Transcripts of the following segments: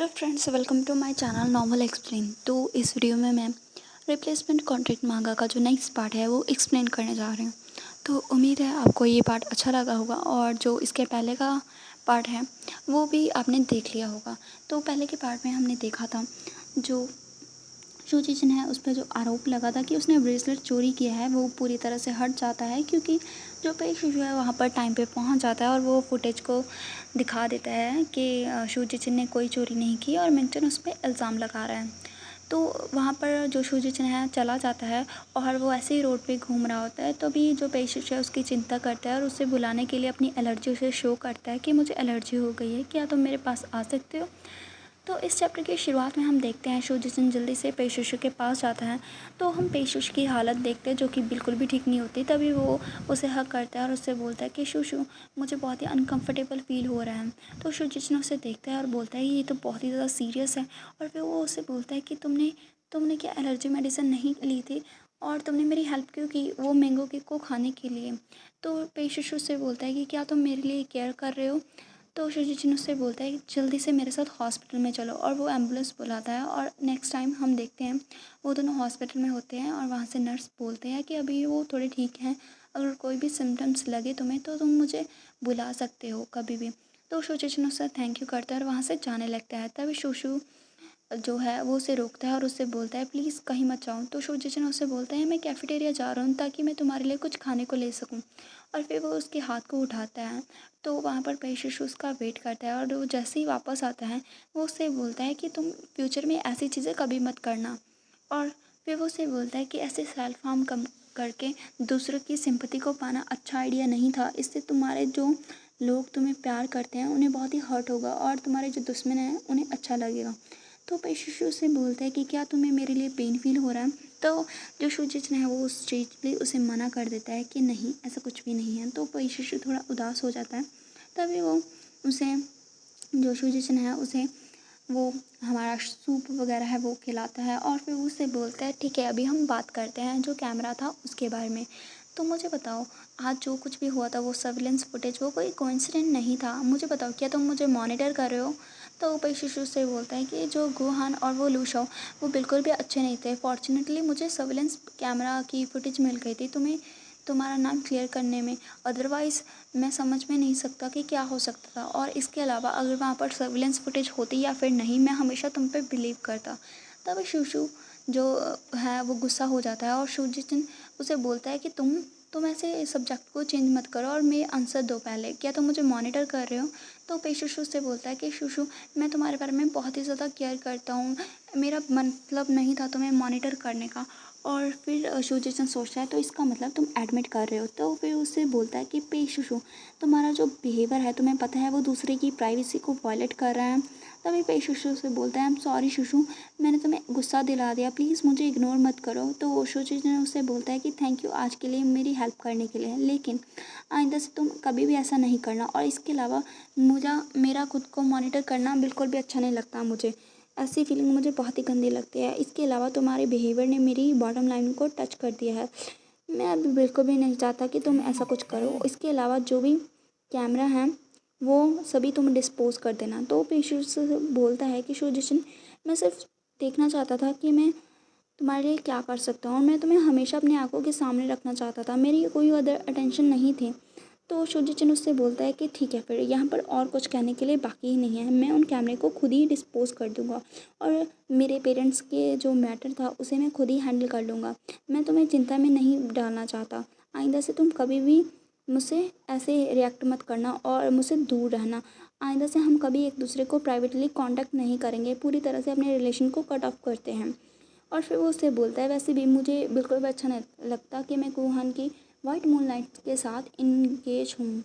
Hello friends, welcome to my channel normal explain. तो इस video में मैं रिप्लेसमेंट कॉन्ट्रैक्ट मांगा का जो नेक्स्ट पार्ट है वो एक्सप्लेन करने जा रही हूँ। तो उम्मीद है आपको ये पार्ट अच्छा लगा होगा और जो इसके पहले का पार्ट है वो भी आपने देख लिया होगा। तो पहले के पार्ट में हमने देखा था जो शुचिचन है उस पर जो आरोप लगा था कि उसने ब्रेसलेट चोरी किया है वो पूरी तरह से हट जाता है, क्योंकि जो पेश शिशु है वहाँ पर टाइम पे पहुँच जाता है और वो फुटेज को दिखा देता है कि शुचिचन ने कोई चोरी नहीं की और मिंटन उस पर इल्ज़ाम लगा रहा है। तो वहाँ पर जो शुचिचन है चला जाता है और वो ऐसे ही रोड पे घूम रहा होता है, तभी जो पेश शिशु है उसकी चिंता करता है और उसे बुलाने के लिए अपनी एलर्जी उसे शो करता है कि मुझे एलर्जी हो गई है, क्या तुम मेरे पास आ सकते हो। तो इस चैप्टर की शुरुआत में हम देखते हैं शुचिचन जल्दी से पेशुशु के पास जाता है। तो हम पेशुशु की हालत देखते हैं जो कि बिल्कुल भी ठीक नहीं होती। तभी वो उसे हक करता है और उससे बोलता है कि शुशु, मुझे बहुत ही अनकंफर्टेबल फील हो रहा है। तो शुचिचन उसे देखता है और बोलता है ये तो बहुत ही ज़्यादा सीरियस है। और फिर वो उसे बोलता है कि तुमने तुमने क्या एलर्जी मेडिसिन नहीं ली थी और तुमने मेरी हेल्प क्यों की वो मैंगो केक को खाने के लिए। तो पेशुशु से बोलता है कि क्या तुम मेरे लिए केयर कर रहे हो। तो शुचिचन उससे बोलता है कि जल्दी से मेरे साथ हॉस्पिटल में चलो, और वो एम्बुलेंस बुलाता है। और नेक्स्ट टाइम हम देखते हैं वो दोनों हॉस्पिटल में होते हैं और वहाँ से नर्स बोलते हैं कि अभी वो थोड़े ठीक हैं, अगर कोई भी सिम्टम्स लगे तुम्हें तो तुम मुझे बुला सकते हो कभी भी। तो शुचिचन उससे थैंक यू करता है और वहाँ से जाने लगता है। तभी शुशु जो है वो उसे रोकता है और उससे बोलता है प्लीज़ कहीं मत जाओ। तो शुचिचन उससे बोलता है मैं कैफेटेरिया जा रहा हूँ ताकि मैं तुम्हारे लिए कुछ खाने को ले सकूँ। और फिर वो उसके हाथ को उठाता है। तो वहाँ पर पेशुशु उसका वेट करता है और वो जैसे ही वापस आता है वो उससे बोलता है कि तुम फ्यूचर में ऐसी चीज़ें कभी मत करना। और फिर वो उससे बोलता है कि ऐसे सेल्फ हार्म कम करके दूसरों की सिंपैथी को पाना अच्छा आइडिया नहीं था। इससे तुम्हारे जो लोग तुम्हें प्यार करते हैं उन्हें बहुत ही हर्ट होगा और तुम्हारे जो दुश्मन हैं उन्हें अच्छा लगेगा। तो पेशुशु से बोलता है कि क्या तुम्हें मेरे लिए पेन फील हो रहा है। तो जो शुचिचन है वो उस चीज़ के लिए उसे मना कर देता है कि नहीं ऐसा कुछ भी नहीं है। तो पेशुशु थोड़ा उदास हो जाता है। तभी वो उसे जो शुचिचन है उसे वो हमारा सूप वगैरह है वो खिलाता है और फिर उससे बोलता है ठीक है अभी हम बात करते हैं जो कैमरा था उसके बारे में। तो मुझे बताओ आज जो कुछ भी हुआ था वो सर्विलेंस फुटेज वो कोई कोइंसिडेंट नहीं था, मुझे बताओ क्या तुम मुझे मॉनिटर कर रहे हो। तो पेशिशु से बोलता है कि जो गुहान और वो लूशो वो बिल्कुल भी अच्छे नहीं थे। फॉर्चुनेटली मुझे सर्विलेंस कैमरा की फुटेज मिल गई थी तुम्हें तुम्हारा नाम क्लियर करने में, अदरवाइज़ मैं समझ में नहीं सकता कि क्या हो सकता था। और इसके अलावा अगर वहाँ पर सर्विलेंस फुटेज होती या फिर नहीं, मैं हमेशा तुम पे बिलीव करता। तब शुशु जो है वो गुस्सा हो जाता है और शुजिन उसे बोलता है कि तुम ऐसे सब्जेक्ट को चेंज मत करो और मेरे आंसर दो पहले, क्या तुम मुझे मॉनिटर कर रहे हो। तो पेशुशु से बोलता है कि शुशु मैं तुम्हारे बारे में बहुत ही ज़्यादा केयर करता हूँ, मेरा मतलब नहीं था तुम्हें मॉनिटर करने का। और फिर शुचिचन सोचता है तो इसका मतलब तुम एडमिट कर रहे हो। तो फिर उससे बोलता है कि पेशुशु तुम्हारा जो बिहेवियर है तुम्हें पता है वो दूसरे की प्राइवेसी को वायलेट कर रहा है। तभी पेशुशु से बोलता है आई एम सॉरी शुशु, मैंने तुम्हें गुस्सा दिला दिया, प्लीज़ मुझे इग्नोर मत करो। तो शुचिचन उससे बोलता है कि थैंक यू आज के लिए मेरी हेल्प करने के लिए, लेकिन आइंदा से तुम कभी भी ऐसा नहीं करना। और इसके अलावा मुझे मेरा खुद को मॉनिटर करना बिल्कुल भी अच्छा नहीं लगता, मुझे ऐसी फीलिंग मुझे बहुत ही गंदी लगती है। इसके अलावा तुम्हारे बिहेवियर ने मेरी बॉटम लाइन को टच कर दिया है, मैं अभी बिल्कुल भी नहीं चाहता कि तुम ऐसा कुछ करो। इसके अलावा जो भी कैमरा है वो सभी तुम डिस्पोज कर देना। तो पेशुस बोलता है कि शुजिशन मैं सिर्फ देखना चाहता था कि मैं तुम्हारे लिए क्या कर सकता हूँ और मैं तुम्हें हमेशा अपनी आंखों के सामने रखना चाहता था, मेरी कोई अदर अटेंशन नहीं थी। तो शुजिचन उससे बोलता है कि ठीक है फिर यहाँ पर और कुछ कहने के लिए बाकी ही नहीं है, मैं उन कैमरे को खुद ही डिस्पोज कर दूँगा और मेरे पेरेंट्स के जो मैटर था उसे मैं खुद ही हैंडल कर लूँगा। मैं तुम्हें चिंता में नहीं डालना चाहता, आइंदा से तुम कभी भी मुझसे ऐसे रिएक्ट मत करना और मुझसे दूर रहना। आइंदा से हम कभी एक दूसरे को प्राइवेटली कांटेक्ट नहीं करेंगे, पूरी तरह से अपने रिलेशन को कट ऑफ करते हैं। और फिर वो उससे बोलता है वैसे भी मुझे बिल्कुल भी अच्छा नहीं लगता कि मैं कुहान की वाइट मूनलाइट के साथ इंगेज हूँ।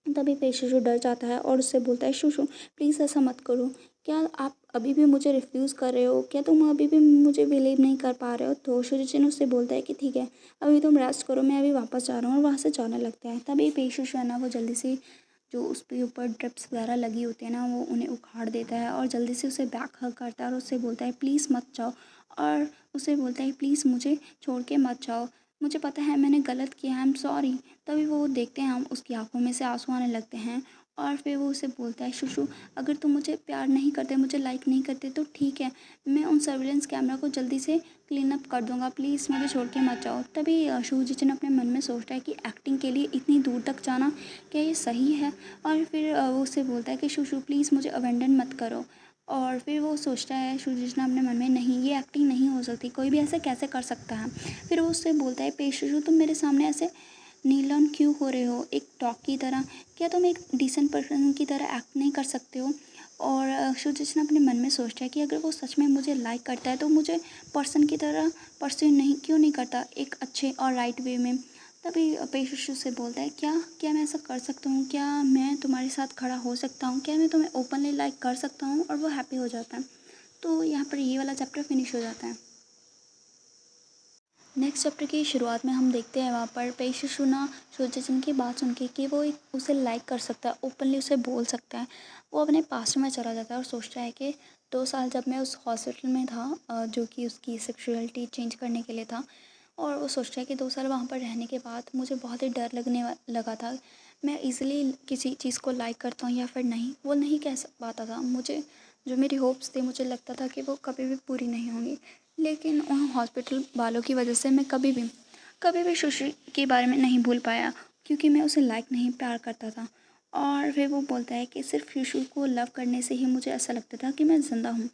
तभी पेशुशु डर जाता है और उससे बोलता है शुशु प्लीज़ ऐसा मत करो, क्या आप अभी भी मुझे रिफ्यूज़ कर रहे हो, क्या तुम अभी भी मुझे बिलीव नहीं कर पा रहे हो। तो शुजिन उससे बोलता है कि ठीक है अभी तुम रेस्ट करो, मैं अभी वापस जा रहा हूँ, और वहाँ से जाने लगता है। तभी पेशुशु है ना वो जल्दी से जो उसके ऊपर ड्रिप्स वगैरह लगी होती है ना वो उन्हें उखाड़ देता है और जल्दी से उसे बैक हग करता है और उससे बोलता है प्लीज़ मत जाओ। और उसे बोलता है प्लीज़ मुझे छोड़ के मत जाओ, मुझे पता है मैंने गलत किया, आई एम सॉरी। तभी वो देखते हैं हम उसकी आंखों में से आंसू आने लगते हैं और फिर वो उसे बोलता है, शुशु अगर तुम मुझे प्यार नहीं करते, मुझे लाइक नहीं करते तो ठीक है, मैं उन सर्विलेंस कैमरा को जल्दी से क्लीन अप कर दूंगा, प्लीज़ मुझे छोड़ के मत जाओ। तभी शुजिचन अपने मन में सोचता है कि एक्टिंग के लिए इतनी दूर तक जाना क्या ये सही है। और फिर वो उससे बोलता है कि शुशु प्लीज़ मुझे अबेंडन मत करो। और फिर वो सोचता है शुजिचन अपने मन में, नहीं ये एक्टिंग नहीं हो सकती, कोई भी ऐसे कैसे कर सकता है। फिर वो उससे बोलता है, पेशुशु तुम मेरे सामने ऐसे नील डाउन क्यों हो रहे हो एक डॉग की तरह, क्या तुम एक डिसेंट पर्सन की तरह एक्ट नहीं कर सकते हो। और शुजिचन अपने मन में सोचता है कि अगर वो सच में मुझे लाइक करता है तो मुझे पर्सन की तरह परस्यू नहीं क्यों नहीं करता एक अच्छे और राइट वे में। तभी पेशुशु से बोलता है, क्या क्या मैं ऐसा कर सकता हूँ, क्या मैं तुम्हारे साथ खड़ा हो सकता हूँ, क्या मैं तुम्हें ओपनली लाइक कर सकता हूँ। और वो हैप्पी हो जाता है। तो यहाँ पर ये वाला चैप्टर फिनिश हो जाता है। नेक्स्ट चैप्टर की शुरुआत में हम देखते हैं वहाँ पर पेशुशु ना शुजिचन की बात सुन के कि वो एक उसे लाइक कर सकता है, ओपनली उसे बोल सकता है। वो अपने पास्ट में चला जाता है और सोचता है कि 2 साल जब मैं उस हॉस्पिटल में था जो कि उसकी सेक्सुअलिटी चेंज करने के लिए था, और वो सोचता है कि 2 साल वहाँ पर रहने के बाद मुझे बहुत ही डर लगा था, मैं इजीली किसी चीज़ को लाइक करता हूँ या फिर नहीं, वो नहीं कह पाता था। मुझे जो मेरी होप्स थी मुझे लगता था कि वो कभी भी पूरी नहीं होंगी, लेकिन उन हॉस्पिटल वालों की वजह से मैं कभी भी सुश्री के बारे में नहीं भूल पाया, क्योंकि मैं उसे लाइक नहीं प्यार करता था। और फिर वो बोलता है कि सिर्फ शुशु को लव करने से ही मुझे ऐसा लगता था कि मैं ज़िंदा हूँ।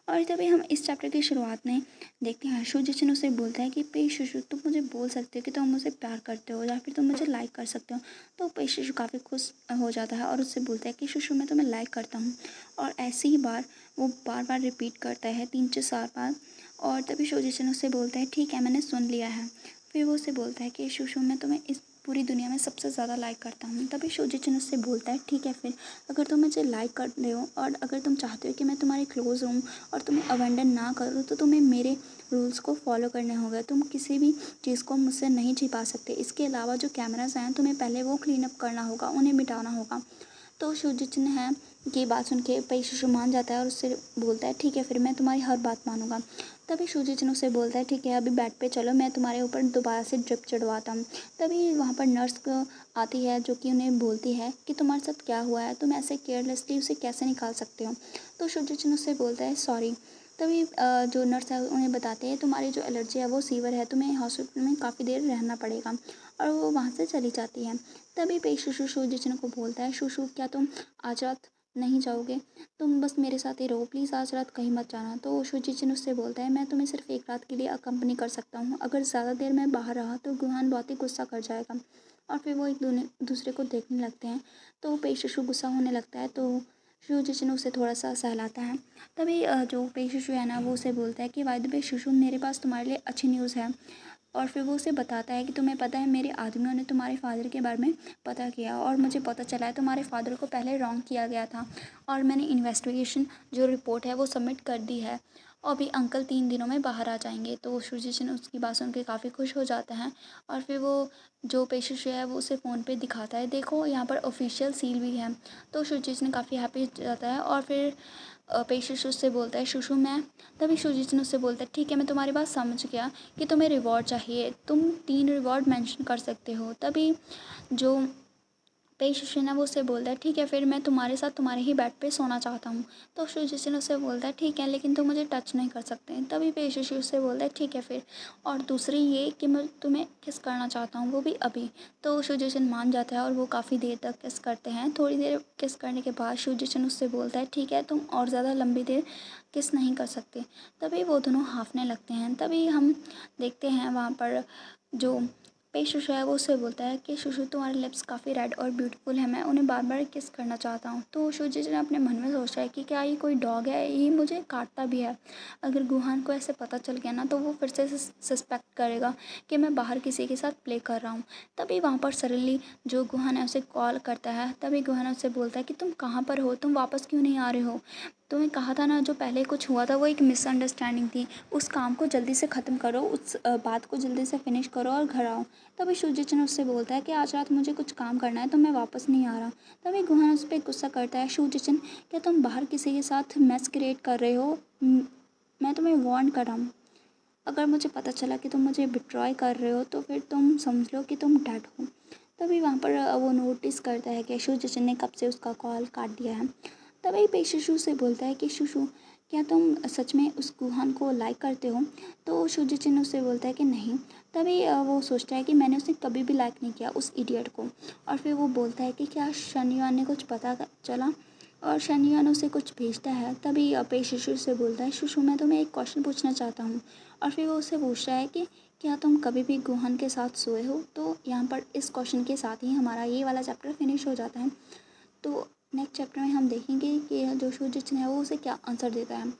और तभी हम इस चैप्टर की शुरुआत में देखते हैं शुजिचन उसे बोलता है कि पे शुशु तुम मुझे बोल सकते हो कि तुम मुझे प्यार करते हो या फिर तुम मुझे लाइक कर सकते हो। तो पे शुशु काफ़ी खुश हो जाता है और उससे बोलता है कि शुशु मैं तुम्हें लाइक करता हूँ। और ऐसे ही वो बार बार रिपीट करता है 3 से 4 बार। और तभी शुजिचन उससे बोलता है, ठीक है मैंने सुन लिया है। फिर वो उससे बोलता है कि शुशु मैं तुम्हें इस पूरी दुनिया में सबसे ज़्यादा लाइक करता हूँ। तभी शुजिचन उससे बोलता है, ठीक है फिर अगर तुम मुझे लाइक कर रहे हो और अगर तुम चाहते हो कि मैं तुम्हारे क्लोज रहूँ और तुम्हें अबेंडन ना करूँ, तो तुम्हें मेरे रूल्स को फॉलो करने होंगे। तुम किसी भी चीज़ को मुझसे नहीं छिपा सकते। इसके अलावा जो कैमराज हैं तुम्हें पहले वो क्लीन अप करना होगा, उन्हें मिटाना होगा। तो शुजिचन है की बात सुन के पेशुशु मान जाता है और उससे बोलता है, ठीक है फिर मैं तुम्हारी हर बात मानूंगा। तभी शुजिचन उससे बोलता है, ठीक है अभी बेड पे चलो, मैं तुम्हारे ऊपर दोबारा से ड्रिप चढ़वाता हूँ। तभी वहाँ पर नर्स आती है जो कि उन्हें बोलती है कि तुम्हारे साथ क्या हुआ है, तुम ऐसे केयरलेसली उसे कैसे निकाल सकते हो। तो शुजिचन उससे बोलता है, सॉरी। तभी जो नर्स है उन्हें बताते हैं, तुम्हारी जो एलर्जी है वो सीवर है, तुम्हें हॉस्पिटल में काफ़ी देर रहना पड़ेगा। और वो वहाँ से चली जाती है। तभी पेशुशु शुजिचन को बोलता है, शुशु क्या तुम आज रात नहीं जाओगे, तुम बस मेरे साथ ही रहो, प्लीज़ आज रात कहीं मत जाना। तो शुजिचन उससे बोलता है, मैं तुम्हें सिर्फ एक रात के लिए अकम्पनी कर सकता हूँ, अगर ज़्यादा देर मैं बाहर रहा तो गुहान बहुत ही गुस्सा कर जाएगा। और फिर वो एक दूसरे को देखने लगते हैं। तो पेशुशु गुस्सा होने लगता है तो शुजिचन उसे थोड़ा सा सहलाता है। तभी जो पेशुशु है ना वो उसे बोलता है कि वाइद पे शुशु मेरे पास तुम्हारे लिए अच्छी न्यूज़ है। और फिर वो उसे बताता है कि तुम्हें पता है मेरे आदमियों ने तुम्हारे फादर के बारे में पता किया और मुझे पता चला है तुम्हारे फादर को पहले रॉन्ग किया गया था, और मैंने इन्वेस्टिगेशन जो रिपोर्ट है वो सबमिट कर दी है। और अभी अंकल 3 दिनों में बाहर आ जाएंगे। तो शुजिचन उसकी बात सुन के काफ़ी खुश हो जाता है। और फिर वो जो पेशुशु है वो उसे फ़ोन पे दिखाता है, देखो यहाँ पर ऑफिशियल सील भी है। तो शुजिचन काफ़ी हैप्पी हो जाता है। और फिर पेशुशु से बोलता है, शुशु मैं। तभी शुजिचन उससे बोलता है, ठीक है मैं तुम्हारी बात समझ गया कि तुम्हें रिवॉर्ड चाहिए, तुम 3 रिवॉर्ड मेंशन कर सकते हो। तभी जो पेशुशु है वो उससे बोलता है, ठीक है फिर मैं तुम्हारे साथ तुम्हारे ही बेड पे सोना चाहता हूँ। तो शुजिचन उससे बोलता है, ठीक है लेकिन तुम मुझे टच नहीं कर सकते। तभी पेशुशु उससे बोलता है, ठीक है फिर, और दूसरी ये कि मैं तुम्हें किस करना चाहता हूँ वो भी अभी। तो शुजिचन मान जाता है और वो काफ़ी देर तक किस करते हैं। थोड़ी देर किस करने के बाद शुजिचन उससे बोलता है, ठीक है तुम और ज़्यादा लंबी देर किस नहीं कर सकते। तभी वो दोनों हाँफने लगते हैं। तभी हम देखते हैं वहाँ पर जो पेशुशु है वो उससे बोलता है कि शुशु तुम्हारे लिप्स काफ़ी रेड और ब्यूटीफुल है, मैं उन्हें बार बार किस करना चाहता हूँ। तो शुजिचन अपने मन में सोचता है कि क्या ये कोई डॉग है, ये मुझे काटता भी है। अगर गुहान को ऐसे पता चल गया ना तो वो फिर से सस्पेक्ट करेगा कि मैं बाहर किसी के साथ प्ले कर रहा हूँ। तभी वहाँ पर सडनली जो गुहान है उसे कॉल करता है। तभी गुहान उससे बोलता है कि तुम कहाँ पर हो, तुम वापस क्यों नहीं आ रहे हो। तुम्हें कहा था ना जो पहले कुछ हुआ था वो एक मिसअंडरस्टैंडिंग थी, उस काम को जल्दी से ख़त्म करो, उस बात को जल्दी से फिनिश करो और घर आओ। तभी शुजिचन उससे बोलता है कि आज रात मुझे कुछ काम करना है तो मैं वापस नहीं आ रहा। तभी गुहान उस पर गुस्सा करता है, शुजिचन क्या तुम बाहर किसी के साथ मैस क्रिएट कर रहे हो, मैं तुम्हें वार्न कर रहा हूँ, अगर मुझे पता चला कि तुम मुझे बिट्रॉय कर रहे हो तो फिर तुम समझ लो कि तुम डेड हो। तभी वहाँ पर वो नोटिस करता है कि शुजिचिन ने कब से उसका कॉल काट दिया है। तभी पे शुशु से बोलता है कि शुशु, क्या तुम सच में उस गुहान को लाइक करते हो? तो शुजिचिन उससे बोलता है कि नहीं। तभी वो सोचता है कि मैंने उसे कभी भी लाइक नहीं किया, उस इडियट को। और फिर वो बोलता है कि क्या शनिवार ने कुछ पता चला? और शनिवार उसे कुछ भेजता है। तभी पे शुशु से बोलता है, शुशु मैं तुम्हें एक क्वेश्चन पूछना चाहता हूँ। और फिर वो उससे पूछता है कि क्या तुम कभी भी गुहान के साथ सोए हो? तो यहाँ पर इस क्वेश्चन के साथ ही हमारा ये वाला चैप्टर फिनिश हो जाता है। तो नेक्स्ट चैप्टर में हम देखेंगे कि जो शुजिचिन है वो उसे क्या आंसर देता है।